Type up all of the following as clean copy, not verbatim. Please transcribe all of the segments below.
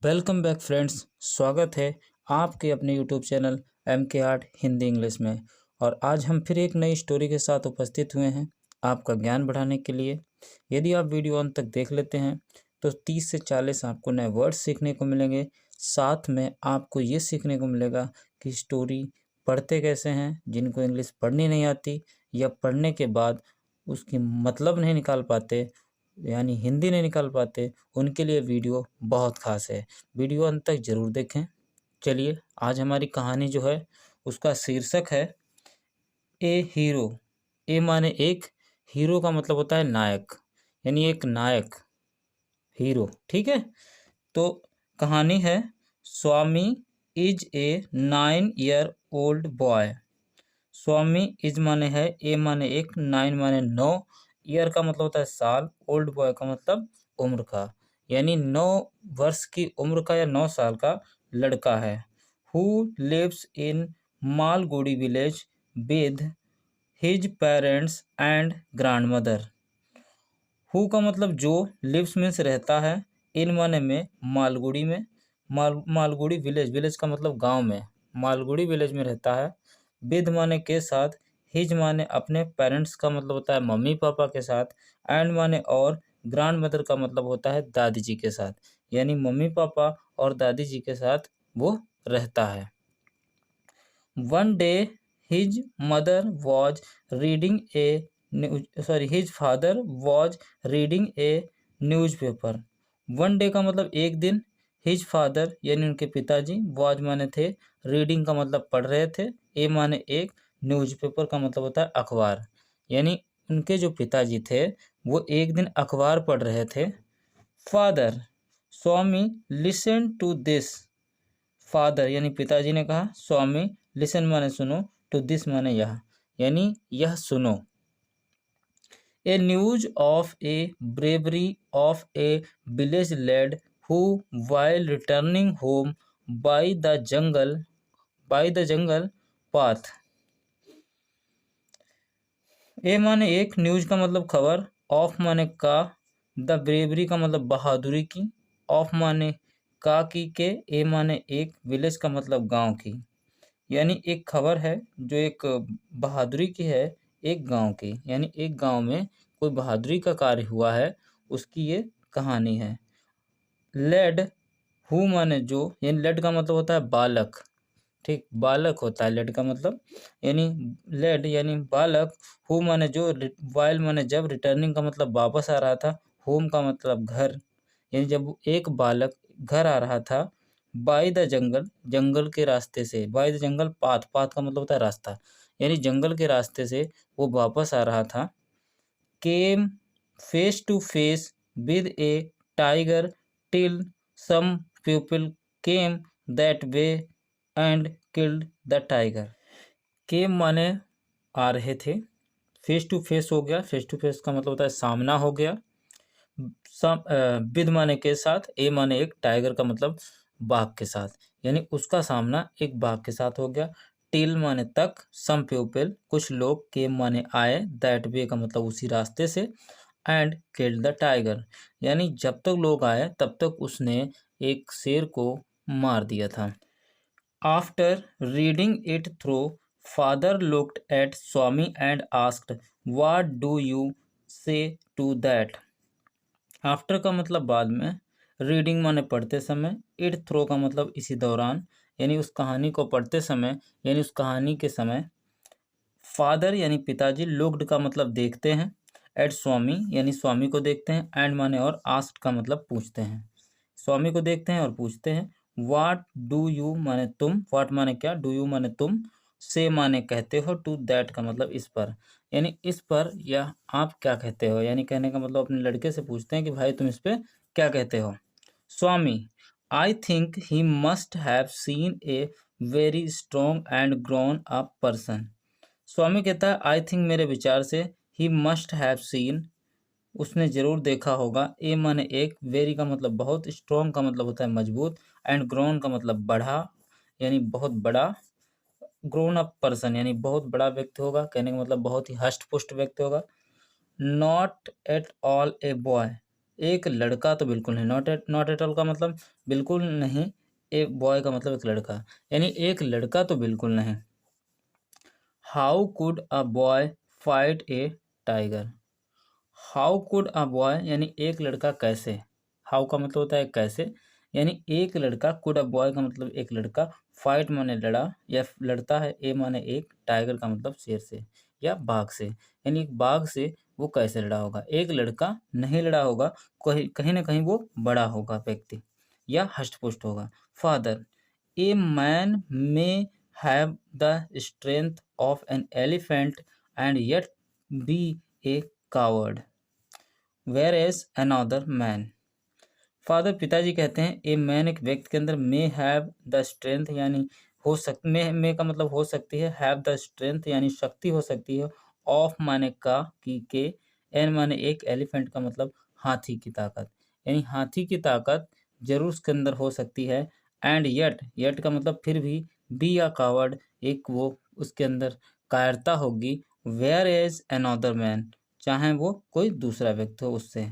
Welcome back friends. स्वागत है आपके अपने YouTube channel MK art Hindi English में। और आज हम फिर एक नई स्टोरी के साथ उपस्थित हुए हैं आपका ज्ञान बढ़ाने के लिए। यदि आप वीडियो अंत तक देख लेते हैं तो 30 से 40 आपको नए वर्ड्स सीखने को मिलेंगे। साथ में आपको ये सीखने को मिलेगा कि स्टोरी पढ़ते कैसे हैं। जिनको इंग्लिश पढ़नी नहीं आती या पढ़ने के बाद उसकी मतलब नहीं निकाल पाते, यानी हिंदी नहीं निकाल पाते, उनके लिए वीडियो बहुत ख़ास है। वीडियो अंत तक ज़रूर देखें। चलिए, आज हमारी कहानी जो है उसका शीर्षक है ए हीरो। ए माने एक, हीरो का मतलब होता है नायक, यानी एक नायक हीरो। ठीक है, तो कहानी है Swami is a 9-year-old boy. Swami is माने है, ए माने एक, 9 माने 9, ईयर का मतलब होता है साल, ओल्ड बॉय का मतलब उम्र का, यानी 9 वर्ष की उम्र का या 9 साल का लड़का है। Who lives in Malgudi village with his parents and grandmother. Who का मतलब जो, लिव्स मीन्स रहता है, इन माने में, मालगुडी में, मालगुडी विलेज, विलेज का मतलब गांव में, मालगुडी विलेज में रहता है। विद माने के साथ, हिज माने अपने, पेरेंट्स का मतलब होता है मम्मी पापा के साथ, एंड माने और, ग्रैंड मदर का मतलब होता है दादी जी के साथ, यानी मम्मी पापा और दादी जी के साथ वो रहता है। One day his mother was reading A his father was reading A newspaper. One day का मतलब एक दिन, हिज फादर यानी उनके पिताजी, वॉज माने थे, रीडिंग का मतलब पढ़ रहे थे, ए माने एक, न्यूज़पेपर का मतलब होता है अखबार, यानी उनके जो पिताजी थे वो एक दिन अखबार पढ़ रहे थे। Father, Swami listen to this. Father यानी पिताजी ने कहा, स्वामी लिसन माने सुनो, टू दिस माने यह, यानी यह सुनो। A news of a bravery of a village lad who while returning home by the jungle path. A माने एक, न्यूज का मतलब खबर, ऑफ माने का, द ब्रेवरी का मतलब बहादुरी की, ऑफ माने का की के, ए माने एक, विलेज का मतलब गांव की, यानी एक खबर है जो एक बहादुरी की है एक गांव की, यानी एक गांव में कोई बहादुरी का कार्य हुआ है, उसकी ये कहानी है। लेड, हु माने जो, यानी लेड का मतलब होता है बालक, ठीक, बालक होता है लेड का मतलब, यानी लेड यानी बालक, हु माने जो, वाइल माने जब, रिटर्निंग का मतलब वापस आ रहा था, होम का मतलब घर, यानी जब एक बालक घर आ रहा था, बाय द जंगल, जंगल के रास्ते से, bye the jungle path, path का मतलब होता है रास्ता, यानी जंगल के रास्ते से वो वापस आ रहा था। Came face to face with a tiger till some people came that way and killed the tiger. Came माने आ रहे थे, फेस टू फेस हो गया, फेस टू फेस का मतलब होता है सामना हो गया, विद माने के साथ, ए माने एक, टाइगर का मतलब बाघ के साथ, यानी उसका सामना एक बाघ के साथ हो गया। टिल माने तक, सम पीपल कुछ लोग, केम माने आए, दैट वे का मतलब उसी रास्ते से, एंड किल्ड द टाइगर, यानी जब तक लोग आए तब तक उसने एक शेर को मार दिया था। After reading it through, father looked at Swami and asked, what do you से टू दैट। आफ्टर का मतलब बाद में, रीडिंग माने पढ़ते समय, इट थ्रो का मतलब इसी दौरान, यानी उस कहानी को पढ़ते समय, यानी उस कहानी के समय। फादर यानी पिताजी, लुक्ड का मतलब देखते हैं, एट स्वामी यानी स्वामी को देखते हैं, एंड माने और, आस्क्ड का मतलब पूछते हैं, स्वामी को देखते हैं और पूछते हैं। व्हाट डू यू माने तुम, व्हाट माने क्या, डू यू माने तुम, से माने कहते हो, टू दैट का मतलब इस पर, यानी इस पर या आप क्या कहते हो, यानी कहने का मतलब अपने लड़के से पूछते हैं कि भाई तुम इस पे क्या कहते हो। Swami, I think he must have seen a very strong and grown up person. Swami कहता है, आई थिंक मेरे विचार से, ही मस्ट हैव सीन उसने जरूर देखा होगा, ए माने एक, वेरी का मतलब बहुत, स्ट्रॉन्ग का मतलब होता है मजबूत, एंड ग्रोन का मतलब बढ़ा, यानी बहुत बड़ा, ग्रोन अप पर्सन यानी बहुत बड़ा व्यक्ति होगा, कहने का मतलब बहुत ही हष्ट पुष्ट व्यक्ति होगा। Not at all a boy, एक लड़का तो बिल्कुल नहीं, नॉट एट ऑल का मतलब बिल्कुल नहीं, एक बॉय का मतलब एक लड़का, यानी एक लड़का तो बिल्कुल नहीं। How could a boy fight A tiger. How could a boy यानी एक लड़का कैसे, हाउ का मतलब होता है कैसे, यानी एक लड़का, कुड अ बॉय का मतलब एक लड़का, फाइट माने लड़ा या लड़ता है, ए माने एक, टाइगर का मतलब शेर से या बाघ से, यानी एक बाघ से वो कैसे लड़ा होगा। एक लड़का नहीं लड़ा होगा, कहीं कहीं ना कहीं वो बड़ा होगा व्यक्ति या हष्टपुष्ट होगा। Father, a man may have the strength of an elephant and yet be a coward whereas another man. Father, पिताजी कहते हैं, ए मैन एक व्यक्ति के अंदर मे हैव द स्ट्रेंथ यानी हो सक मे का मतलब हो सकती है, हैव द स्ट्रेंथ यानी शक्ति हो सकती है, ऑफ माने का, की के, एन माने एक, एलिफेंट का मतलब हाथी की ताकत, यानी हाथी की ताकत जरूर उसके अंदर हो सकती है। एंड येट का मतलब फिर भी, बी या कावर्ड एक वो उसके अंदर कायरता होगी, वेयर एज अनदर मैन चाहे वो कोई दूसरा व्यक्ति हो उससे।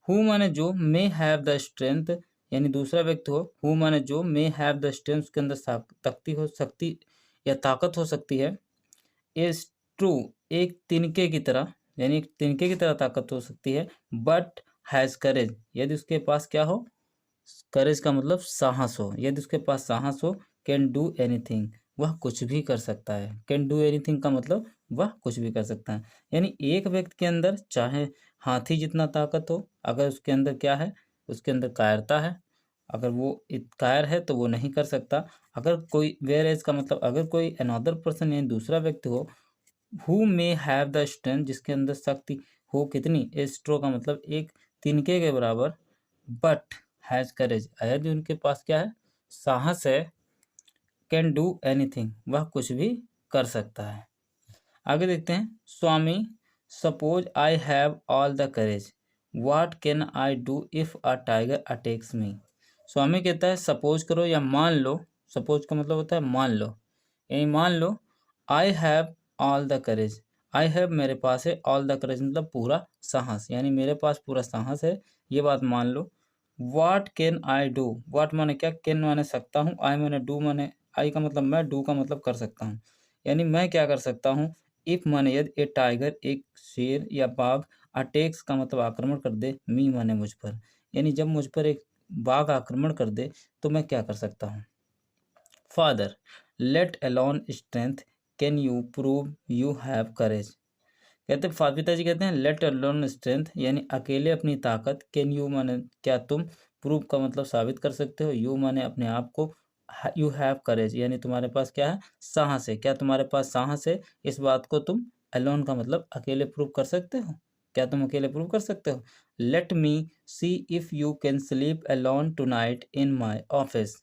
हु माने जो, मे हैव द स्ट्रेंथ यानी दूसरा व्यक्ति हो, हु माने जो, मे हैव द स्ट्रेंथ उसके अंदर शक्ति हो सकती या ताकत हो सकती है। इज ट्रू एक तिनके की तरह यानी एक तिनके की तरह ताकत हो सकती है। बट हैज करेज यदि उसके पास क्या हो, करेज का मतलब साहस हो, यदि उसके पास साहस हो, कैन डू एनीथिंग वह कुछ भी कर सकता है। कैन डू एनीथिंग का मतलब वह कुछ भी कर सकता है, यानी एक व्यक्ति के अंदर चाहे हाथी जितना ताकत हो, अगर उसके अंदर क्या है, उसके अंदर कायरता है, अगर वो कायर है तो वो नहीं कर सकता। अगर कोई वेयर एज का मतलब अगर कोई अनदर पर्सन यानी दूसरा व्यक्ति हो, who may have the strength जिसके अंदर शक्ति हो कितनी, ए स्ट्रो का मतलब एक तिनके के बराबर, बट हैज करेज यदि उनके पास क्या है, साहस है, कैन डू एनीथिंग वह कुछ भी कर सकता है। आगे देखते हैं, Swami, suppose I have all the courage what can I do if a tiger attacks me. Swami कहता है, सपोज करो या मान लो, सपोज का मतलब होता है मान लो, यानी मान लो, I have all the courage, I have मेरे पास है, ऑल द करेज मतलब पूरा साहस, यानी मेरे पास पूरा साहस है, ये बात मान लो। वाट कैन आई डू, वाट माने क्या, कैन माने सकता हूँ, आई माने डू माने, आई का मतलब मैं, डू का मतलब कर सकता हूँ, यानी मैं क्या कर सकता हूँ। इफ माने यदि, ए टाइगर एक शेर या बाघ, अटैक्स का मतलब आक्रमण कर दे, मी माने मुझ पर, यानी जब मुझ पर एक बाघ आक्रमण कर दे तो मैं क्या कर सकता हूँ। Father, let alone strength can you prove you have courage. कहते पिताजी कहते हैं, लेट अलोन स्ट्रेंथ यानी अकेले अपनी ताकत, कैन यू माने क्या तुम, प्रूव का मतलब साबित कर सकते हो, यू माने अपने आप को, यू हैव करेज यानी तुम्हारे पास क्या है, साहस है, क्या तुम्हारे पास साहस है, इस बात को तुम, अलोन का मतलब अकेले प्रूव कर सकते हो, क्या तुम अकेले प्रूव कर सकते हो। Let me see if you can sleep alone tonight in my office.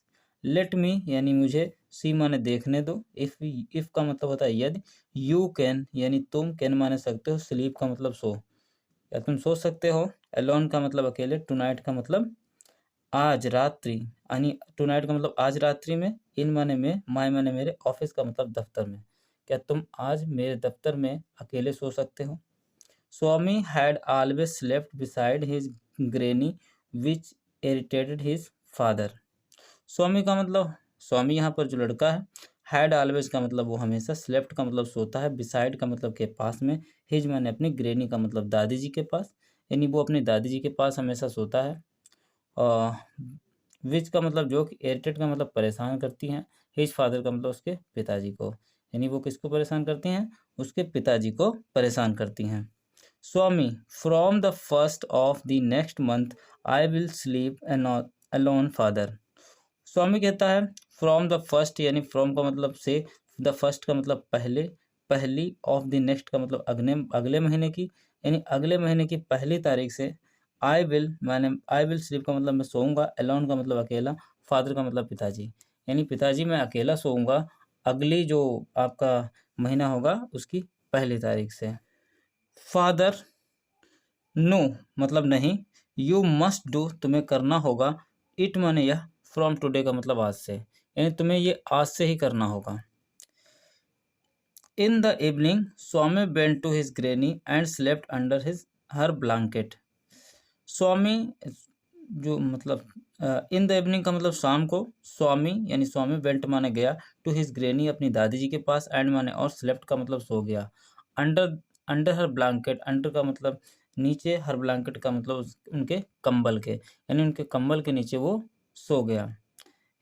Let me यानी मुझे, सी माने देखने दो, इफ का मतलब होता है यदि, यू कैन यानी तुम, कैन माने सकते हो, स्लीप का मतलब सो या तुम सो सकते हो, अलोन का मतलब अकेले, टुनाइट का मतलब आज रात्रि, यानी टुनाइट का मतलब आज रात्रि में, इन माने में, माय माने मेरे, ऑफिस का मतलब दफ्तर में, क्या तुम आज मेरे दफ्तर में अकेले सो सकते हो। Swami had always slept beside his granny which irritated his father. Swami का मतलब, स्वामी यहाँ पर जो लड़का है, हैड ऑलवेज का मतलब वो हमेशा, स्लेप्ट का मतलब सोता है, बिसाइड का मतलब के पास में, हिज माने अपनी, ग्रेनी का मतलब दादी जी के पास, यानी वो अपनी दादी जी के पास हमेशा सोता है। विच का मतलब जो कि, इरिटेट का मतलब परेशान करती हैं, हिज फादर का मतलब उसके पिताजी को, यानी वो किसको परेशान करती हैं, उसके पिताजी को परेशान करती हैं। Swami, from the first of the next month I will sleep alone father. Swami कहता है, फ्रॉम द फर्स्ट यानी फ्रॉम का मतलब से, द फर्स्ट का मतलब पहले, पहली, ऑफ द नेक्स्ट का मतलब अगले अगले महीने की, यानी अगले महीने की पहली तारीख से, आई विल मैंने, आई विल स्लीप का मतलब मैं सोऊंगा, अलोन का मतलब अकेला, फादर का मतलब पिताजी, यानी पिताजी मैं अकेला सोऊंगा अगली जो आपका महीना होगा उसकी पहली तारीख से। फादर, नो मतलब नहीं, यू मस्ट डू तुम्हें करना होगा, इट माने यह, फ्रॉम टुडे का मतलब आज से, यानी तुम्हें ये आज से ही करना होगा। In the evening Swami went to his granny and slept under his her blanket. Swami जो मतलब इन द इवनिंग का मतलब शाम को, स्वामी यानी स्वामी वेंट माने गया टू हिज ग्रेनी अपनी दादी जी के पास, एंड माने और स्लेप्ट का मतलब सो गया, under under her blanket, under का मतलब नीचे, हर ब्लैंकेट का मतलब उनके कंबल के, यानी उनके कंबल के नीचे वो सो गया।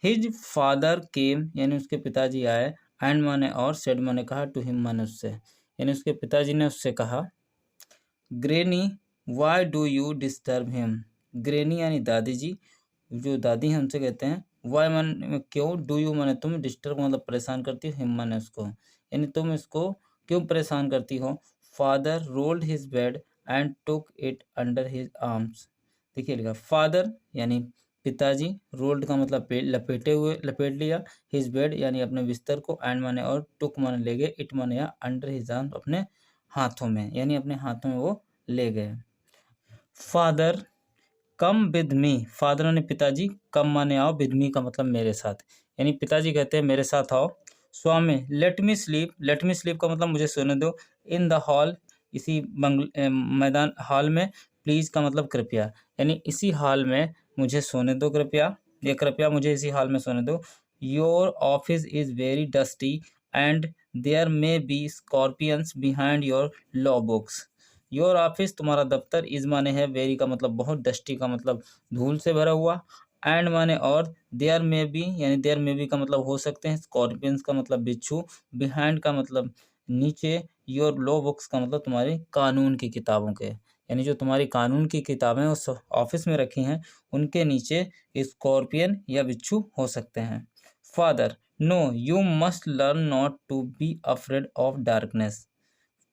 हिज फादर केम यानी उसके पिताजी आए, एंड माने और सेड माने कहा, टू हिम माने उससे, यानी उसके पिताजी ने उससे कहा, granny why do you disturb him. Granny यानी दादी जी, जो दादी हैं उनसे कहते हैं, वाई माने क्यों, डू यू माने तुम, डिस्टर्ब मतलब परेशान करती हो, हिम माने उसको, यानी तुम इसको क्यों परेशान करती हो। Father rolled his bed and took it under his arms. देखिए लिखा फादर यानी पिताजी, रोल्ड का मतलब लपेटे हुए, लपेट लिया, हिज बेड यानी अपने बिस्तर को, एंड माने और, टुक माने ले गए, इट माने या, अंडर हिज आर्म अपने हाथों में, यानी अपने हाथों में वो ले गए। Father come with me, father ने पिताजी, कम माने आओ, विद मी का मतलब मेरे साथ, यानी पिताजी कहते हैं मेरे साथ आओ। Swami let me sleep, let me sleep का मतलब मुझे सोने दो, इन द हॉल इसी मैदान हॉल में, प्लीज का मतलब कृपया, यानी इसी हॉल में मुझे सोने दो कृपया, ये कृपया मुझे इसी हॉल में सोने दो। Your office is very dusty and there may be scorpions behind your law books. Your office तुम्हारा दफ्तर, इज माने है वेरी का मतलब बहुत, डस्टी का मतलब धूल से भरा हुआ, एंड माने और, देयर में बी यानी देयर में बी का मतलब हो सकते हैं, स्कॉर्पियंस का मतलब बिच्छू, बिहाइंड का मतलब नीचे, योर लॉ बुक्स का मतलब तुम्हारी कानून की किताबों के, यानी जो तुम्हारी कानून की किताबें उस ऑफिस में रखी हैं उनके नीचे स्कॉर्पियन या बिच्छू हो सकते हैं। Father no you must learn not to be afraid of darkness.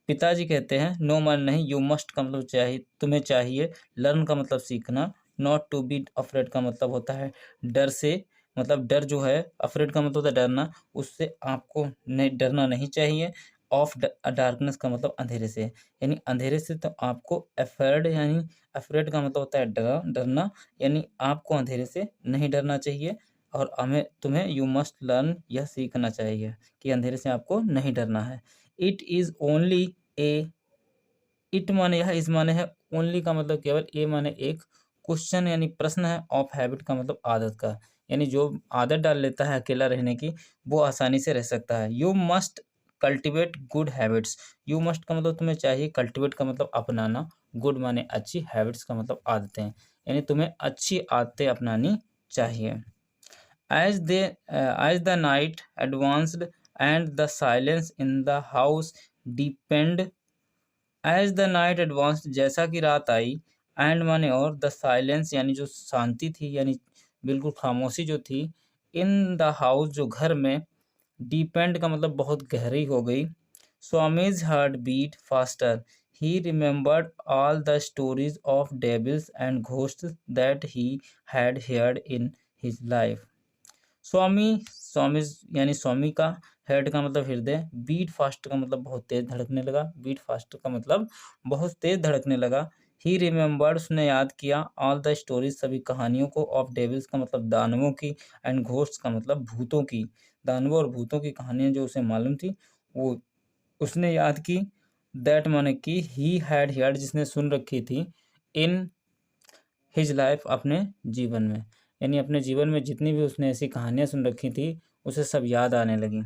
पिताजी कहते हैं नो मान नहीं, यू मस्ट का मतलब चाहिए, तुम्हें चाहिए, लर्न का मतलब सीखना, नॉट टू बी अफ्रेड का मतलब होता है डर से, मतलब डर जो है, अफ्रेड का मतलब होता है डरना, उससे आपको नहीं डरना नहीं चाहिए। ऑफ डार्कनेस का मतलब अंधेरे से, यानी अंधेरे से तो आपको अफेर्ड यानी अफ्रेड का मतलब होता है डरना, यानी आपको अंधेरे से नहीं डरना चाहिए, और हमें तुम्हें यू मस्ट लर्न यह सीखना चाहिए कि अंधेरे से आपको नहीं डरना है। It is only A, it माने यह, इस माने है, ओनली का मतलब केवल, ए माने एक, क्वेश्चन यानी प्रश्न है, ऑफ हैबिट का मतलब आदत का, यानी जो आदत डाल लेता है अकेला रहने की वो आसानी से रह सकता है। You must cultivate good habits, you must का मतलब तुम्हें चाहिए, कल्टिवेट का मतलब अपनाना, गुड माने अच्छी, हैबिट्स का मतलब आदतें, यानी तुम्हें अच्छी आदतें अपनानी चाहिए। As the night advanced and the silence in the house deepened, as the night advance जैसा कि रात आई, एंड माने और, द साइलेंस यानी जो शांति थी, यानी बिल्कुल खामोशी जो थी, इन द हाउस जो घर में, डीपेंड का मतलब बहुत गहरी हो गई। Swami's heart beat faster, he remembered all the stories of devils and ghost that he had heard in his life. Swami, Swami यानी स्वामी का, हेड का मतलब हृदय, बीट फास्ट का मतलब बहुत तेज धड़कने लगा, बीट फास्ट का मतलब बहुत तेज धड़कने लगा। ही रिमेंबर्ड उसने याद किया, ऑल द स्टोरीज सभी कहानियों को, ऑफ डेविल्स का मतलब दानवों की, एंड घोस्ट का मतलब भूतों की, दानवों और भूतों की कहानियां जो उसे मालूम थी वो उसने याद की। दैट माने कि ही हैड हियर्ड जिसने सुन रखी थी, इन हिज लाइफ अपने जीवन में, यानी अपने जीवन में जितनी भी उसने ऐसी कहानियां सुन रखी थी उसे सब याद आने लगी।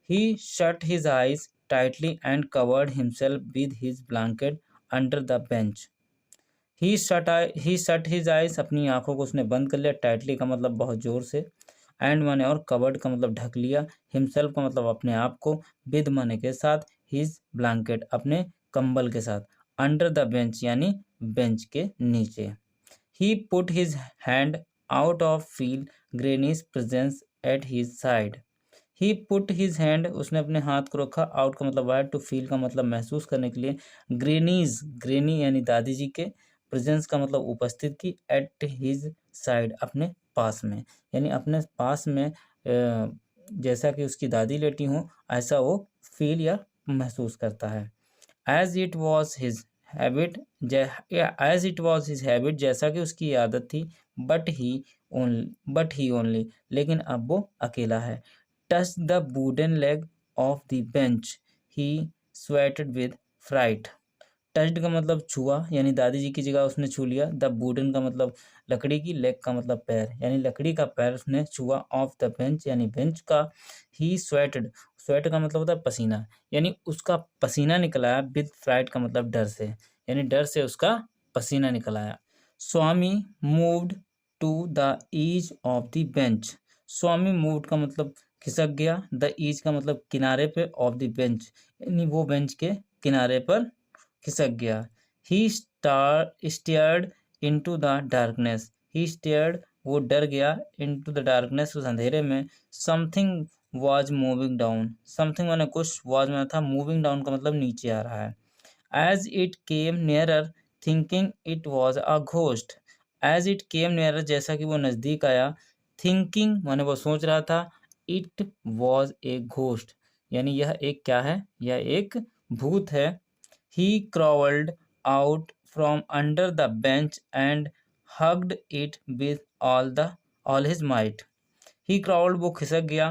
He shut his eyes tightly and covered himself with his blanket under the bench. He shut his eyes अपनी आंखों को उसने बंद कर लिया, टाइटली का मतलब बहुत जोर से, एंड माने और, कवर्ड का मतलब ढक लिया, हिमसेल्फ का मतलब अपने आप को, विद माने के साथ, हिज ब्लैंकेट अपने कंबल के साथ, अंडर द बेंच यानी बेंच के नीचे। He put his hand out of feel Granny's presence at his side. He put his hand, उसने अपने हाथ को रखा, आउट का मतलब बाहर, टू फील का मतलब महसूस करने के लिए, ग्रेनीज, ग्रेनी यानी दादी जी के, प्रेजेंस का मतलब उपस्थित की, एट हिज साइड अपने पास में, यानी अपने पास में जैसा कि उसकी दादी लेटी हों ऐसा वो फील या महसूस करता है। As it was his habit, as it was his habit जैसा कि उसकी आदत थी, बट ही ओनली लेकिन अब वो अकेला है। Touch the wooden leg of the bench, he sweated with fright. Touched का मतलब छुआ, यानी दादी जी की जगह उसने छू लिया। द वुडन का मतलब लकड़ी की, लेग का मतलब पैर, यानी लकड़ी का पैर उसने छुआ। ऑफ द बेंच यानी बेंच का। ही स्वेटेड, स्वेट का मतलब होता है पसीना, यानी उसका पसीना निकल आया। विद फ्राइट का मतलब डर से, यानी डर से उसका पसीना निकल आया। Swami moved to the edge of the bench. Swami moved का मतलब खिसक गया। द ईज का मतलब किनारे पे, ऑफ द बेंच यानी वो बेंच के किनारे पर खिसक गया। He stared into the darkness. He stared वो डर गया। इनटू द डार्कनेस उस अंधेरे में। Something was moving down. Something माने कुछ, वाज माने था, मूविंग डाउन का मतलब नीचे आ रहा है। As it came nearer thinking it was a ghost. As it came nearer जैसा कि वो नज़दीक आया। थिंकिंग माने वो सोच रहा था। इट वॉज ए घोस्ट यानी यह एक क्या है, यह एक भूत है। He crawled out from under the bench and hugged it with all his might. He crawled वो खिसक गया।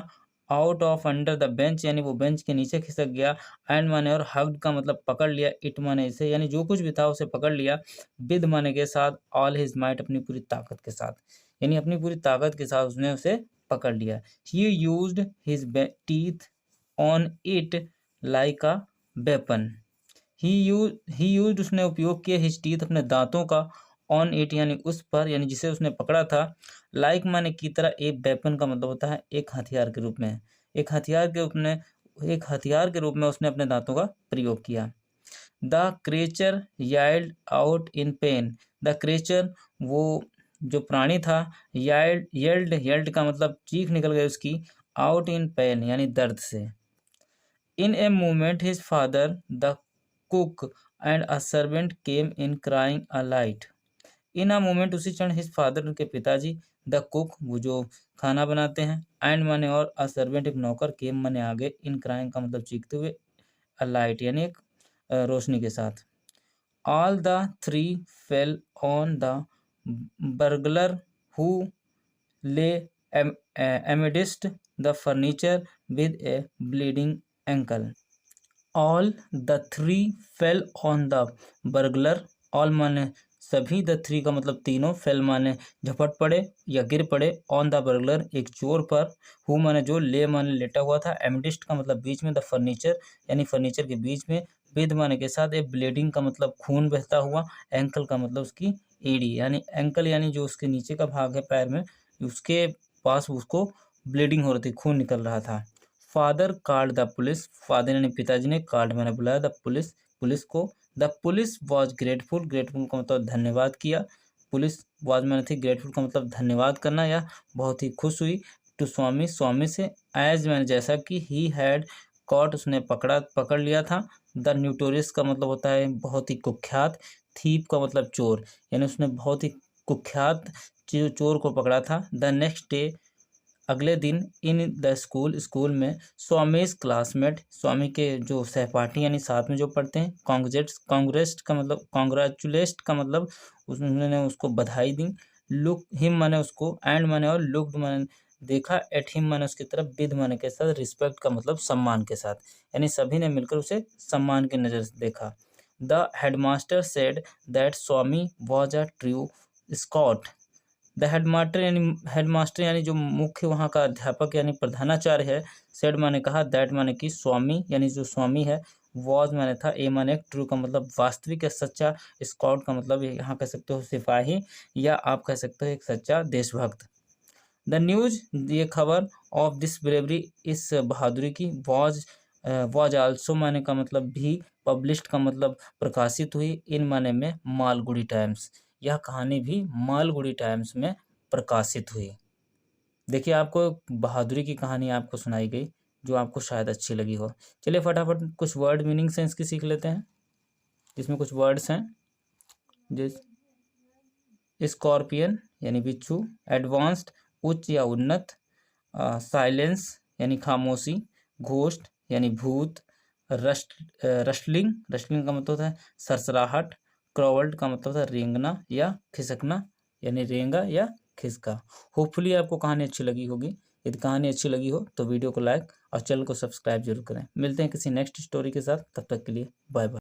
out of under the bench यानी वो बेंच के नीचे खिसक गया। and माने और hugged का मतलब पकड़ लिया। it माने इसे यानी जो कुछ भी था उसे पकड़ लिया। with माने के साथ, all his might अपनी पूरी ताकत के साथ, यानी अपनी पूरी ताकत के साथ उसने उसे पकड़ लिया। He used his teeth on it like a weapon. He used उसने उपयोग किया। हिज टीथ अपने दांतों का। ऑन इट यानी उस पर, यानी जिसे उसने पकड़ा था। लाइक माने की तरह। ए वेपन का मतलब होता है एक हथियार के रूप में। एक हथियार के रूप में उसने अपने दांतों का प्रयोग किया। The creature yelled out in pain. The creature वो जो प्राणी था। येल्ड का मतलब चीख निकल गई उसकी। आउट इन पेन यानी दर्द से। In a moment his father, the cook and a servant came in crying a light. In a moment उसी क्षण his father उनके पिताजी, the cook वो जो खाना बनाते हैं, and माने और a servant एक नौकर, came माने आगे, in crying का मतलब चीखते हुए, a light यानी एक रोशनी के साथ। All the three fell on the burglar who lay amidst the furniture with a bleeding ankle. All the three fell on the burglar. All माने सभी, द थ्री का मतलब तीनों, फेल माने झपट पड़े या गिर पड़े। ऑन द बर्गलर एक चोर पर। हु माने जो, ले माने लेटा हुआ था। एमडिस्ट का मतलब बीच में। द फर्नीचर यानी फर्नीचर के बीच में। विद माने के साथ। ए ब्लीडिंग का मतलब खून बहता हुआ। एंकल का मतलब उसकी एड़ी, यानी एंकल यानी जो उसके नीचे का भाग है पैर में, उसके पास उसको ब्लीडिंग हो रही थी, खून निकल रहा था। Father called the police. Father यानी पिताजी ने, कॉल्ड मैंने बुलाया, द पुलिस पुलिस को। The police was grateful. Grateful का मतलब धन्यवाद किया। पुलिस वॉज मैंने थी, ग्रेटफुल का मतलब धन्यवाद करना या बहुत ही खुश हुई। टू स्वामी, स्वामी से। एज मैंने जैसा कि, ही हैड कॉट उसने पकड़ लिया था। द न्यूटोरियस का मतलब होता है बहुत ही कुख्यात। थीप का मतलब चोर, यानी उसने बहुत ही कुख्यात चोर को पकड़ा था। द नेक्स्ट डे अगले दिन। इन द स्कूल में। स्वामीज क्लासमेट, स्वामी के जो सहपाठी यानी साथ में जो पढ़ते हैं। कांग्रेस्ट का मतलब कांग्रेचुलेट का मतलब उन्होंने उसको बधाई दी। लुक हिम माने उसको, एंड माने और, लुक्ड माने देखा, एट हिम माने उसकी तरफ, विद माने के साथ, रिस्पेक्ट का मतलब सम्मान के साथ, यानी सभी ने मिलकर उसे सम्मान की नज़र से देखा। The headmaster said that Swami was a true scout. The headmaster यानी जो मुख्य वहाँ का अध्यापक यानी प्रधानाचार्य है। सेड माने कहा, दैट माने कि, स्वामी यानी जो स्वामी है, वॉज माने था, ए माने ट्रू का मतलब वास्तविक या सच्चा, स्कॉट का मतलब यहाँ कह सकते हो सिपाही, या आप कह सकते हो एक सच्चा देशभक्त। द न्यूज ये खबर, ऑफ दिस ब्रेवरी इस बहादुरी की, वॉज आल्सो माने का मतलब भी, पब्लिश्ड का मतलब प्रकाशित हुई, इन माने में मालगुडी टाइम्स। यह कहानी भी मालगुडी टाइम्स में प्रकाशित हुई। देखिए आपको बहादुरी की कहानी आपको सुनाई गई जो आपको शायद अच्छी लगी हो। चलिए फटाफट कुछ वर्ड मीनिंग्स हैं इसकी सीख लेते हैं, जिसमें कुछ वर्ड्स हैं। जिस स्कॉर्पियन यानी बिच्छू। एडवांस्ड उच्च या उन्नत। साइलेंस यानी खामोशी। घोस्ट यानी भूत। रस्टलिंग का मतलब होता है सरसराहट। क्रॉल्ड का मतलब होता है रेंगना या खिसकना, यानी रेंगा या खिसका। होपफुली आपको कहानी अच्छी लगी होगी। यदि कहानी अच्छी लगी हो तो वीडियो को लाइक और चैनल को सब्सक्राइब जरूर करें। मिलते हैं किसी नेक्स्ट स्टोरी के साथ, तब तक के लिए बाय बाय।